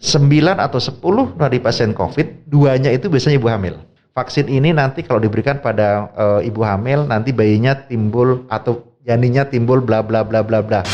9 atau 10 dari pasien COVID, 2-nya itu biasanya ibu hamil. Vaksin ini nanti kalau diberikan pada ibu hamil, nanti bayinya timbul atau janinnya timbul bla bla bla bla bla.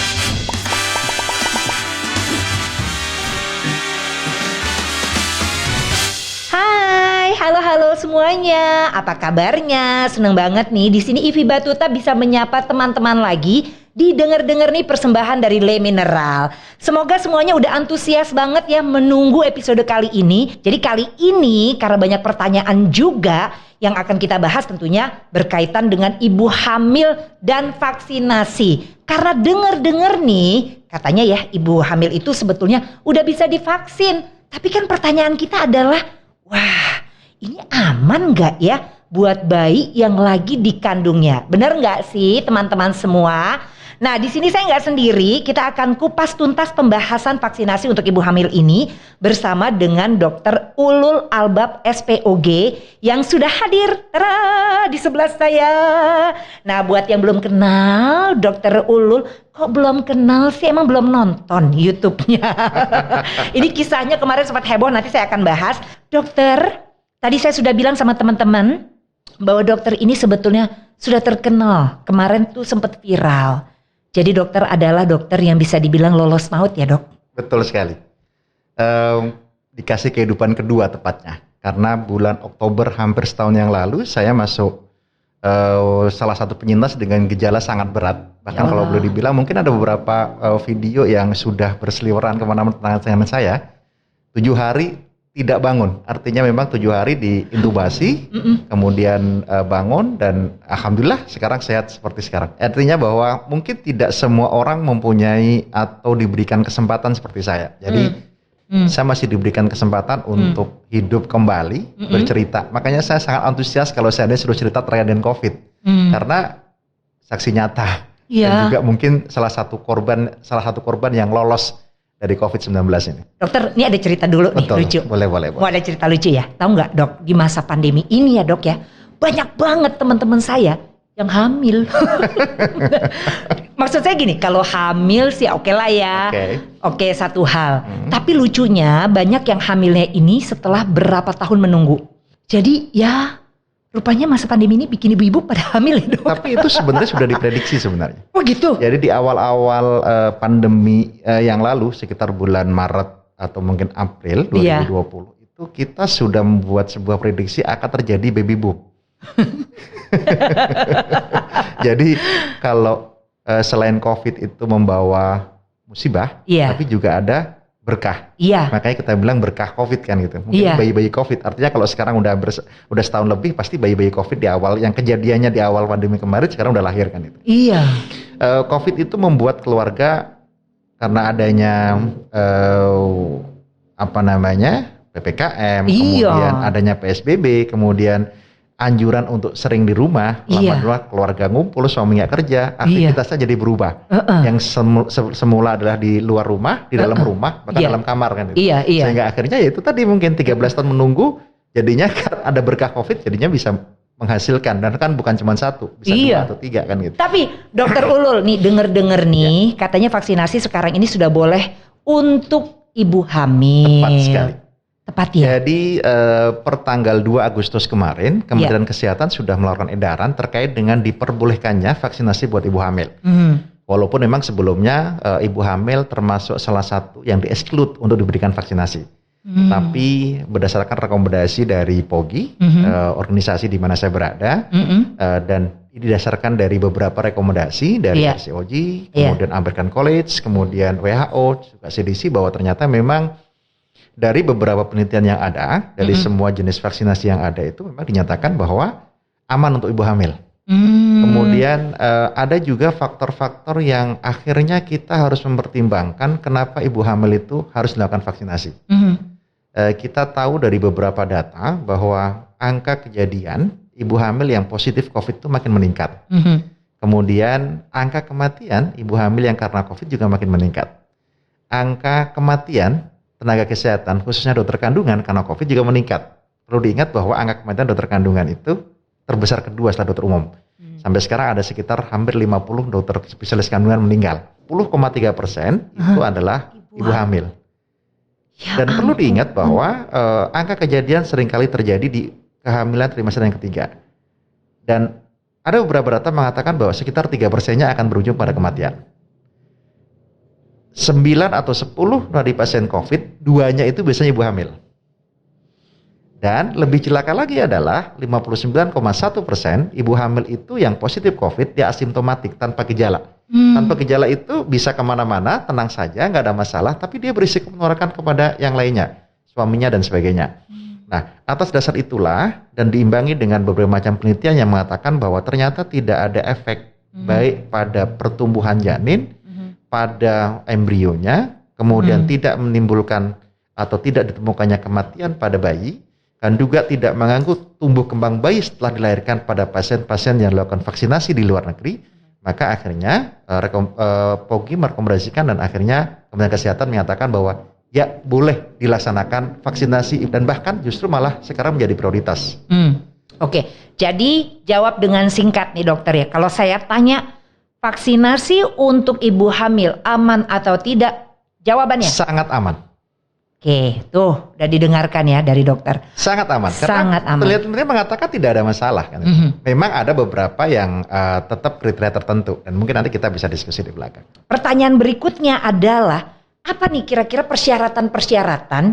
Hai, halo semuanya. Apa kabarnya? Seneng banget nih di sini Ivi Batuta bisa menyapa teman-teman lagi. Didengar-dengar nih persembahan dari Le Mineral. Semoga semuanya udah antusias banget ya menunggu episode kali ini. Jadi kali ini karena banyak pertanyaan juga yang akan kita bahas tentunya berkaitan dengan ibu hamil dan vaksinasi. Karena dengar-dengar nih katanya ya ibu hamil itu sebetulnya udah bisa divaksin. Tapi kan pertanyaan kita adalah, wah ini aman gak ya buat bayi yang lagi dikandungnya? Bener gak sih teman-teman semua? Nah di sini saya nggak sendiri, kita akan kupas tuntas pembahasan vaksinasi untuk ibu hamil ini bersama dengan Dr. Ulul Albab SPOG yang sudah hadir di sebelah saya. Nah buat yang belum kenal Dr. Ulul, kok belum kenal sih, emang belum nonton YouTube-nya? Ini kisahnya kemarin sempat heboh, nanti saya akan bahas. Dokter, tadi saya sudah bilang sama teman-teman bahwa dokter ini sebetulnya sudah terkenal, kemarin tuh sempat viral. Jadi dokter adalah dokter yang bisa dibilang lolos maut ya dok? Betul sekali. Dikasih kehidupan kedua tepatnya. Karena bulan Oktober hampir setahun yang lalu saya masuk salah satu penyintas dengan gejala sangat berat. Bahkan kalau boleh dibilang mungkin ada beberapa video yang sudah berseliweran kemana-mana tentang saya. 7 hari tidak bangun, artinya memang 7 hari diintubasi, kemudian bangun dan alhamdulillah sekarang sehat seperti sekarang. Artinya bahwa mungkin tidak semua orang mempunyai atau diberikan kesempatan seperti saya. Jadi saya masih diberikan kesempatan untuk hidup kembali, bercerita. Makanya saya sangat antusias kalau saya suruh cerita terkait dengan COVID, karena saksi nyata dan juga mungkin salah satu korban yang lolos dari COVID-19 ini. Dokter, ini ada cerita dulu. Betul, nih, lucu. Boleh. Mau ada cerita lucu ya? Tahu nggak dok, di masa pandemi ini ya dok ya, banyak banget teman-teman saya yang hamil. Maksud saya gini, kalau hamil sih oke lah ya. Oke, satu hal. Tapi lucunya banyak yang hamilnya ini setelah berapa tahun menunggu. Jadi ya rupanya masa pandemi ini bikin ibu-ibu pada hamil ya dok. Tapi itu sebenarnya sudah diprediksi sebenarnya. Oh gitu? Jadi di awal-awal pandemi yang lalu sekitar bulan Maret atau mungkin April 2020 itu kita sudah membuat sebuah prediksi akan terjadi baby boom. Jadi kalau selain COVID itu membawa musibah, tapi juga ada berkah. Makanya kita bilang berkah COVID kan gitu. Mungkin bayi-bayi COVID. Artinya kalau sekarang udah setahun lebih pasti bayi-bayi COVID di awal yang kejadiannya di awal pandemi kemarin sekarang udah lahir kan itu. COVID itu membuat keluarga karena adanya PPKM, kemudian adanya PSBB, kemudian anjuran untuk sering di rumah, lama-lama keluarga ngumpul, suami nggak kerja, aktivitasnya jadi berubah. Yang semula adalah di luar rumah, di dalam rumah, bahkan dalam kamar kan. Sehingga akhirnya ya itu tadi mungkin 13 tahun menunggu, jadinya ada berkah COVID, jadinya bisa menghasilkan. Dan kan bukan cuma satu, bisa 2 atau 3 kan gitu. Tapi Dokter Ulul nih, denger nih, katanya vaksinasi sekarang ini sudah boleh untuk ibu hamil. Tepat sekali. Tepat ya? Jadi per tanggal 2 Agustus kemarin Kementerian Kesehatan sudah melakukan edaran terkait dengan diperbolehkannya vaksinasi buat ibu hamil. Walaupun memang sebelumnya ibu hamil termasuk salah satu yang di-exclude untuk diberikan vaksinasi. Tapi berdasarkan rekomendasi dari POGI, organisasi di mana saya berada, dan ini didasarkan dari beberapa rekomendasi dari RCOG, kemudian American College, kemudian WHO, juga CDC, bahwa ternyata memang dari beberapa penelitian yang ada, dari semua jenis vaksinasi yang ada itu memang dinyatakan bahwa aman untuk ibu hamil. Kemudian ada juga faktor-faktor yang akhirnya kita harus mempertimbangkan kenapa ibu hamil itu harus dilakukan vaksinasi. Kita tahu dari beberapa data bahwa angka kejadian ibu hamil yang positif COVID itu makin meningkat. Kemudian angka kematian ibu hamil yang karena COVID juga makin meningkat. Angka kematian tenaga kesehatan, khususnya dokter kandungan karena COVID juga meningkat. Perlu diingat bahwa angka kematian dokter kandungan itu terbesar kedua setelah dokter umum. Sampai sekarang ada sekitar hampir 50 dokter spesialis kandungan meninggal. 10,3% itu adalah ibu hamil. Dan perlu diingat bahwa angka kejadian seringkali terjadi di kehamilan trimester yang ketiga. Dan ada beberapa data mengatakan bahwa sekitar 3%-nya akan berujung pada kematian. 9 atau 10 dari pasien COVID, 2-nya itu biasanya ibu hamil. Dan lebih celaka lagi adalah 59,1% ibu hamil itu yang positif COVID, dia asimptomatik, tanpa gejala. Tanpa gejala itu bisa kemana-mana, tenang saja, nggak ada masalah, tapi dia berisiko menularkan kepada yang lainnya, suaminya dan sebagainya. Nah, atas dasar itulah dan diimbangi dengan beberapa macam penelitian yang mengatakan bahwa ternyata tidak ada efek baik pada pertumbuhan janin, pada embrionya, kemudian tidak menimbulkan atau tidak ditemukannya kematian pada bayi, dan juga tidak mengganggu tumbuh kembang bayi setelah dilahirkan pada pasien-pasien yang dilakukan vaksinasi di luar negeri, maka akhirnya POGI merekomendasikan dan akhirnya Kementerian Kesehatan menyatakan bahwa ya boleh dilaksanakan vaksinasi dan bahkan justru malah sekarang menjadi prioritas. Oke, jadi jawab dengan singkat nih dokter ya. Kalau saya tanya vaksinasi untuk ibu hamil aman atau tidak? Jawabannya? Sangat aman. Oke, tuh udah didengarkan ya dari dokter. Sangat aman. Sangat aman. Penelitian mengatakan tidak ada masalah. Kan? Memang ada beberapa yang tetap kriteria tertentu dan mungkin nanti kita bisa diskusi di belakang. Pertanyaan berikutnya adalah apa nih kira-kira persyaratan-persyaratan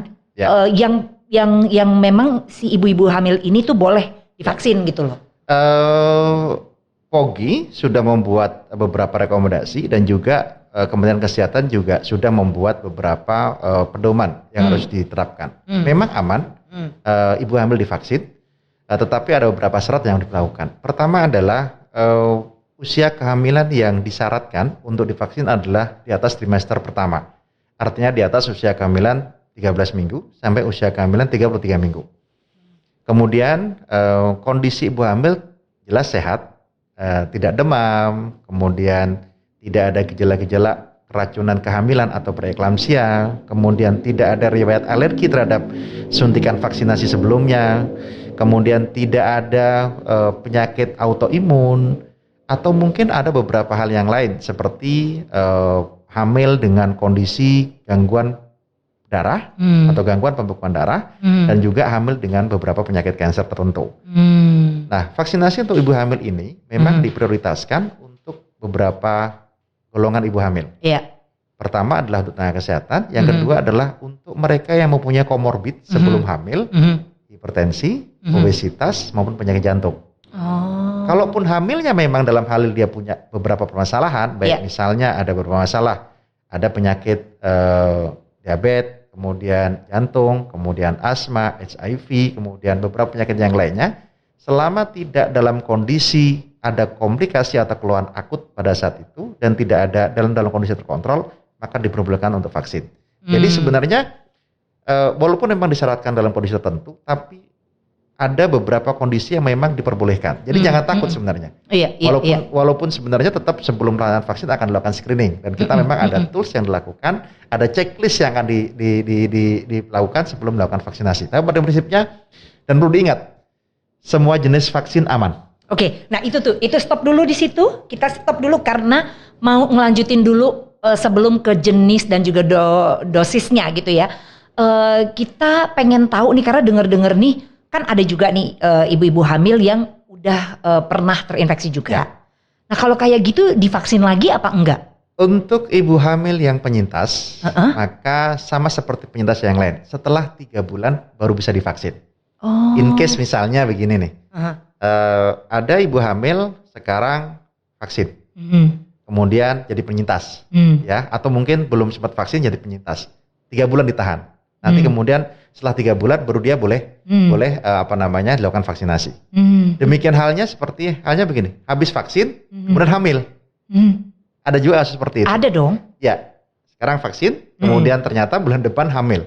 yang memang si ibu-ibu hamil ini tuh boleh divaksin gitu loh? POGI sudah membuat beberapa rekomendasi dan juga Kementerian Kesehatan juga sudah membuat beberapa pedoman yang harus diterapkan. Memang aman ibu hamil divaksin, tetapi ada beberapa syarat yang dilakukan. Pertama adalah usia kehamilan yang disyaratkan untuk divaksin adalah di atas trimester pertama. Artinya di atas usia kehamilan 13 minggu sampai usia kehamilan 33 minggu. Kemudian kondisi ibu hamil jelas sehat, tidak demam, kemudian tidak ada gejala-gejala keracunan kehamilan atau preeklamsia, kemudian tidak ada riwayat alergi terhadap suntikan vaksinasi sebelumnya, kemudian tidak ada penyakit autoimun, atau mungkin ada beberapa hal yang lain seperti hamil dengan kondisi gangguan darah atau gangguan pembekuan darah dan juga hamil dengan beberapa penyakit kanker tertentu. Nah, vaksinasi untuk ibu hamil ini memang diprioritaskan untuk beberapa golongan ibu hamil. Iya. Pertama adalah untuk tenaga kesehatan, yang kedua adalah untuk mereka yang mempunyai komorbid sebelum hamil, hipertensi, obesitas maupun penyakit jantung. Kalaupun hamilnya memang dalam hal dia punya beberapa permasalahan, baik misalnya ada beberapa masalah, ada penyakit diabetes, kemudian jantung, kemudian asma, HIV, kemudian beberapa penyakit yang lainnya, selama tidak dalam kondisi ada komplikasi atau keluhan akut pada saat itu dan tidak ada dalam kondisi terkontrol, maka diperbolehkan untuk vaksin. Jadi sebenarnya walaupun memang disyaratkan dalam kondisi tertentu, tapi ada beberapa kondisi yang memang diperbolehkan. Jadi jangan takut sebenarnya. Walaupun sebenarnya tetap sebelum pelaksanaan vaksin akan dilakukan screening dan kita memang ada tools yang dilakukan, ada checklist yang akan dilakukan sebelum melakukan vaksinasi. Tapi pada prinsipnya dan perlu diingat, semua jenis vaksin aman. Oke, nah itu stop dulu di situ. Kita stop dulu karena mau ngelanjutin dulu sebelum ke jenis dan juga dosisnya gitu ya. Kita pengen tahu nih karena denger nih kan ada juga nih ibu-ibu hamil yang udah pernah terinfeksi juga. Ya. Nah kalau kayak gitu divaksin lagi apa enggak? Untuk ibu hamil yang penyintas, maka sama seperti penyintas yang lain. Setelah 3 bulan baru bisa divaksin. In case misalnya begini nih. Ada ibu hamil sekarang vaksin, kemudian jadi penyintas, ya, atau mungkin belum sempat vaksin jadi penyintas, 3 bulan ditahan. Nanti kemudian setelah 3 bulan baru dia boleh dilakukan vaksinasi. Demikian halnya begini, habis vaksin kemudian hamil. Ada juga seperti itu. Ada dong. Ya, sekarang vaksin, kemudian ternyata bulan depan hamil.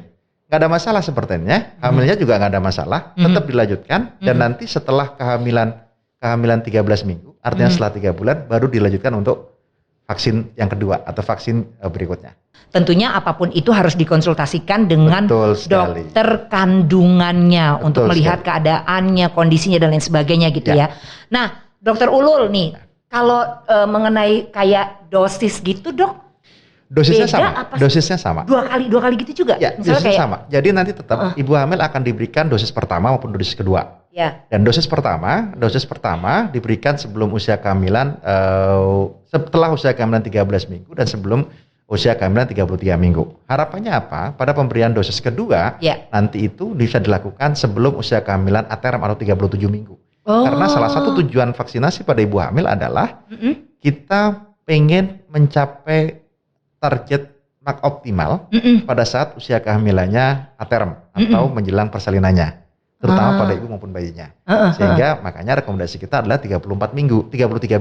Nggak ada masalah sepertinya, hamilnya juga nggak ada masalah, tetap dilanjutkan dan nanti setelah kehamilan 13 minggu, artinya setelah 3 bulan baru dilanjutkan untuk vaksin yang kedua atau vaksin berikutnya. Tentunya apapun itu harus dikonsultasikan dengan dokter kandungannya untuk melihat keadaannya, kondisinya dan lain sebagainya gitu ya. Nah, Dokter Ulul nih, kalau mengenai kayak dosis gitu dok? Dosisnya beda sama. apa Dosisnya sama. dua kali gitu juga? Ya, Misalnya dosisnya kayak sama. Jadi nanti tetap ibu hamil akan diberikan dosis pertama maupun dosis kedua. ya. Dan dosis pertama diberikan sebelum usia kehamilan, setelah usia kehamilan 13 minggu dan sebelum usia kehamilan 33 minggu. Harapannya apa? Pada pemberian dosis kedua, nanti itu bisa dilakukan sebelum usia kehamilan aterm atau 37 minggu. Karena salah satu tujuan vaksinasi pada ibu hamil adalah kita pengen mencapai target optimal pada saat usia kehamilannya aterm atau menjelang persalinannya, terutama pada ibu maupun bayinya. Sehingga makanya rekomendasi kita adalah 33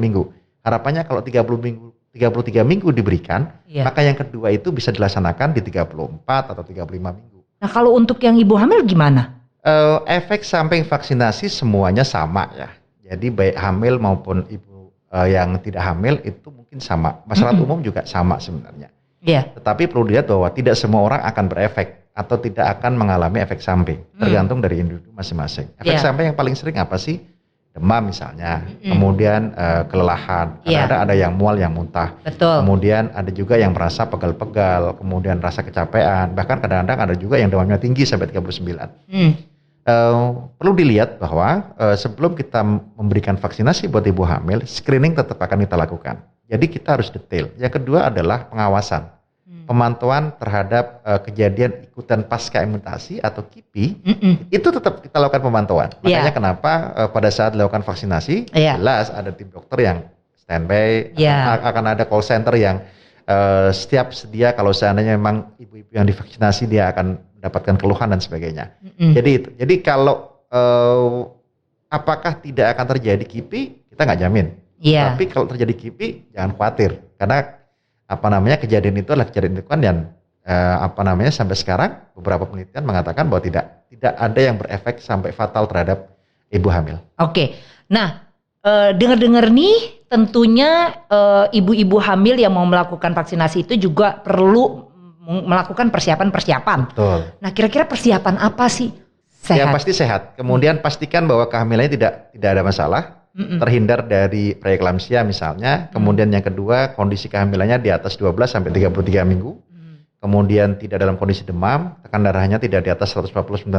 minggu. Harapannya kalau 33 minggu diberikan, maka yang kedua itu bisa dilaksanakan di 34 atau 35 minggu. Nah, kalau untuk yang ibu hamil gimana? Efek samping vaksinasi semuanya sama ya. Jadi baik hamil maupun ibu yang tidak hamil itu mungkin sama. Masyarakat umum juga sama sebenarnya. Tetapi perlu dilihat bahwa tidak semua orang akan berefek atau tidak akan mengalami efek samping. Tergantung dari individu masing-masing. Efek samping yang paling sering apa sih? Demam misalnya, kemudian kelelahan, ada yang mual, yang muntah. Betul. Kemudian ada juga yang merasa pegal-pegal, kemudian rasa kecapean, bahkan kadang-kadang ada juga yang demamnya tinggi sampai 39. Perlu dilihat bahwa sebelum kita memberikan vaksinasi buat ibu hamil, screening tetap akan kita lakukan. Jadi kita harus detail. Yang kedua adalah pengawasan, pemantauan terhadap kejadian ikutan pasca imunisasi atau KIPI, itu tetap kita lakukan pemantauan. Makanya kenapa pada saat dilakukan vaksinasi, jelas ada tim dokter yang standby, akan ada call center yang setiap sedia kalau seandainya memang ibu-ibu yang divaksinasi dia akan mendapatkan keluhan dan sebagainya. Jadi itu. Jadi kalau apakah tidak akan terjadi KIPI, kita nggak jamin. Tapi kalau terjadi KIPI, jangan khawatir karena kejadian itu adalah kejadian itu kan yang sampai sekarang beberapa penelitian mengatakan bahwa tidak ada yang berefek sampai fatal terhadap ibu hamil. Oke. Nah, dengar-dengar nih tentunya ibu-ibu hamil yang mau melakukan vaksinasi itu juga perlu melakukan persiapan-persiapan. Betul. Nah, kira-kira persiapan apa sih? Sehat. Yang pasti sehat. Kemudian pastikan bahwa kehamilannya tidak ada masalah. Terhindar dari preeklamsia misalnya. Kemudian yang kedua, kondisi kehamilannya di atas 12 sampai 33 minggu. Kemudian tidak dalam kondisi demam, tekan darahnya tidak di atas 140/90.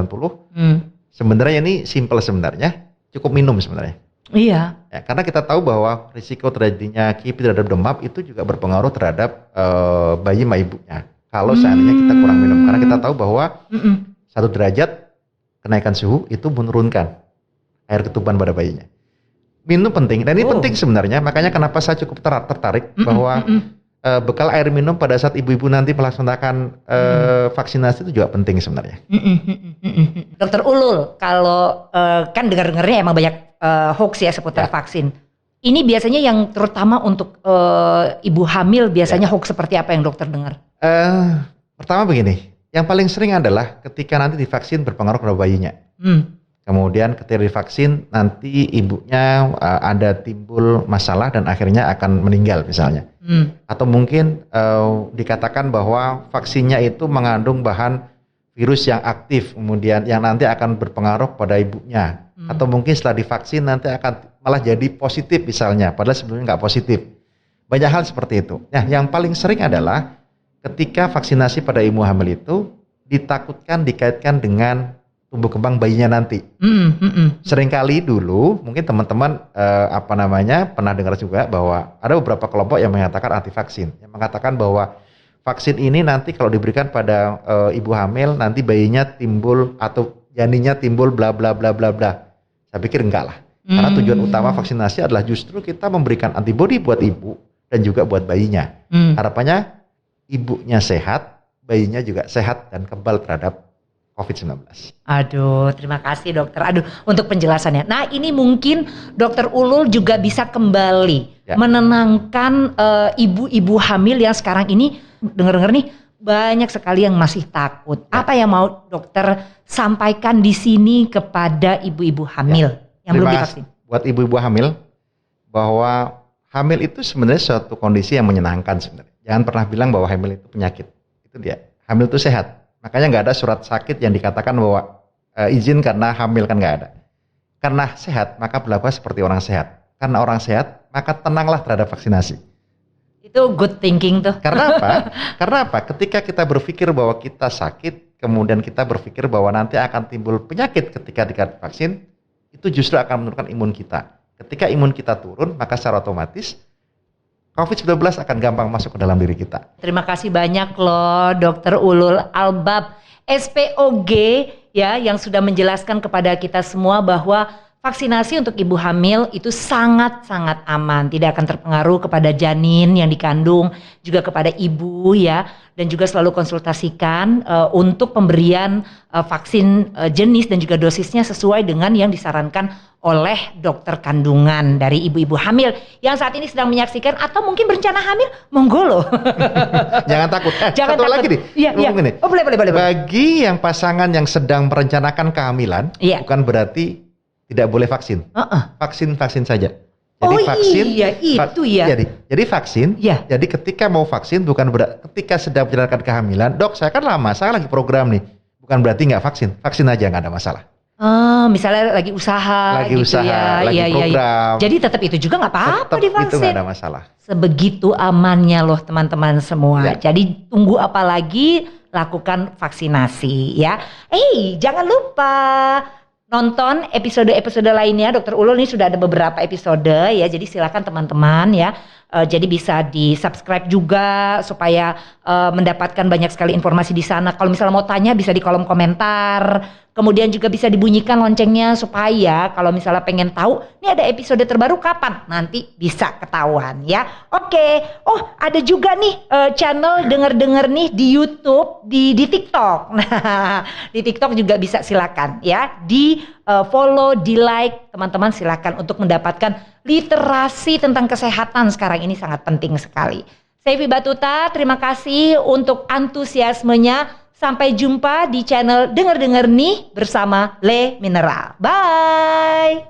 Sebenarnya ini simple sebenarnya, cukup minum sebenarnya. Iya. Ya, karena kita tahu bahwa risiko terjadinya KIPI terhadap demam itu juga berpengaruh terhadap bayi sama ibunya. Kalau seandainya kita kurang minum, karena kita tahu bahwa 1 derajat kenaikan suhu itu menurunkan air ketuban pada bayinya. Minum penting, dan ini penting sebenarnya, makanya kenapa saya cukup tertarik bahwa bekal air minum pada saat ibu-ibu nanti melaksanakan vaksinasi itu juga penting sebenarnya. Dokter Ulul, kalau kan dengar-dengarnya emang banyak hoax ya seputar vaksin. Ini biasanya yang terutama untuk ibu hamil biasanya hoax seperti apa yang dokter dengar? Pertama begini, yang paling sering adalah ketika nanti divaksin berpengaruh pada bayinya. Kemudian ketika divaksin nanti ibunya ada timbul masalah dan akhirnya akan meninggal misalnya. Atau mungkin dikatakan bahwa vaksinnya itu mengandung bahan virus yang aktif kemudian yang nanti akan berpengaruh pada ibunya. Atau mungkin setelah divaksin nanti akan malah jadi positif misalnya, padahal sebelumnya nggak positif. Banyak hal seperti itu. Nah, yang paling sering adalah ketika vaksinasi pada ibu hamil itu dikaitkan dengan tumbuh kembang bayinya nanti. Seringkali dulu mungkin teman-teman pernah dengar juga bahwa ada beberapa kelompok yang mengatakan anti vaksin, yang mengatakan bahwa vaksin ini nanti kalau diberikan pada ibu hamil nanti bayinya timbul atau janinnya timbul bla bla bla bla bla. Saya pikir enggak lah. Karena tujuan utama vaksinasi adalah justru kita memberikan antibodi buat ibu dan juga buat bayinya. Harapannya ibunya sehat, bayinya juga sehat dan kebal terhadap COVID-19. Aduh, terima kasih dokter. Aduh, untuk penjelasannya. Nah, ini mungkin dokter Ulul juga bisa kembali menenangkan ibu-ibu hamil yang sekarang ini dengar-dengar nih banyak sekali yang masih takut. Apa yang mau dokter sampaikan di sini kepada ibu-ibu hamil yang belum divaksin? Buat ibu-ibu hamil, bahwa hamil itu sebenarnya suatu kondisi yang menyenangkan sebenarnya. Jangan pernah bilang bahwa hamil itu penyakit. Itu dia. Hamil itu sehat. Makanya nggak ada surat sakit yang dikatakan bahwa izin karena hamil, kan nggak ada. Karena sehat, maka berlaku seperti orang sehat. Karena orang sehat, maka tenanglah terhadap vaksinasi. Itu good thinking tuh. Karena apa? Karena apa? Ketika kita berpikir bahwa kita sakit, kemudian kita berpikir bahwa nanti akan timbul penyakit ketika vaksin, itu justru akan menurunkan imun kita. Ketika imun kita turun, maka secara otomatis COVID-19 akan gampang masuk ke dalam diri kita. Terima kasih banyak loh Dr. Ulul Albab, SPOG ya, yang sudah menjelaskan kepada kita semua bahwa vaksinasi untuk ibu hamil itu sangat-sangat aman, tidak akan terpengaruh kepada janin yang dikandung, juga kepada ibu ya, dan juga selalu konsultasikan untuk pemberian vaksin jenis dan juga dosisnya sesuai dengan yang disarankan oleh dokter kandungan dari ibu-ibu hamil yang saat ini sedang menyaksikan atau mungkin berencana hamil, monggo loh. Jangan takut. Jangan satu takut. lagi nih. Iya. Oh, boleh. Bagi yang pasangan yang sedang merencanakan kehamilan, bukan berarti tidak boleh vaksin. Vaksin saja. Jadi vaksin. Iya, itu ya. Jadi vaksin. Ya. Jadi ketika mau vaksin bukan berarti ketika sedang menjalankan kehamilan, dok saya kan lama, saya lagi program nih. Bukan berarti nggak vaksin. Vaksin aja nggak ada masalah. Misalnya lagi usaha gitu ya. Lagi program. Jadi tetap itu juga nggak apa-apa divaksin. Itu nggak ada masalah. Sebegitu amannya loh teman-teman semua. Ya. Jadi tunggu apa lagi, lakukan vaksinasi ya. Jangan lupa nonton episode-episode lainnya. Dr. Ulul ini sudah ada beberapa episode ya. Jadi silakan teman-teman ya. Jadi bisa di-subscribe juga supaya mendapatkan banyak sekali informasi di sana. Kalau misalnya mau tanya bisa di kolom komentar. Kemudian juga bisa dibunyikan loncengnya supaya kalau misalnya pengen tahu ini ada episode terbaru kapan, nanti bisa ketahuan ya. Oke. Ada juga nih channel denger-denger nih di YouTube, di TikTok. Nah, di TikTok juga bisa silakan ya. Di follow, di like, teman-teman silakan untuk mendapatkan literasi tentang kesehatan sekarang ini sangat penting sekali. Saya Ivi Batuta, terima kasih untuk antusiasmenya. Sampai jumpa di channel Denger-Denger nih bersama Le Mineral. Bye!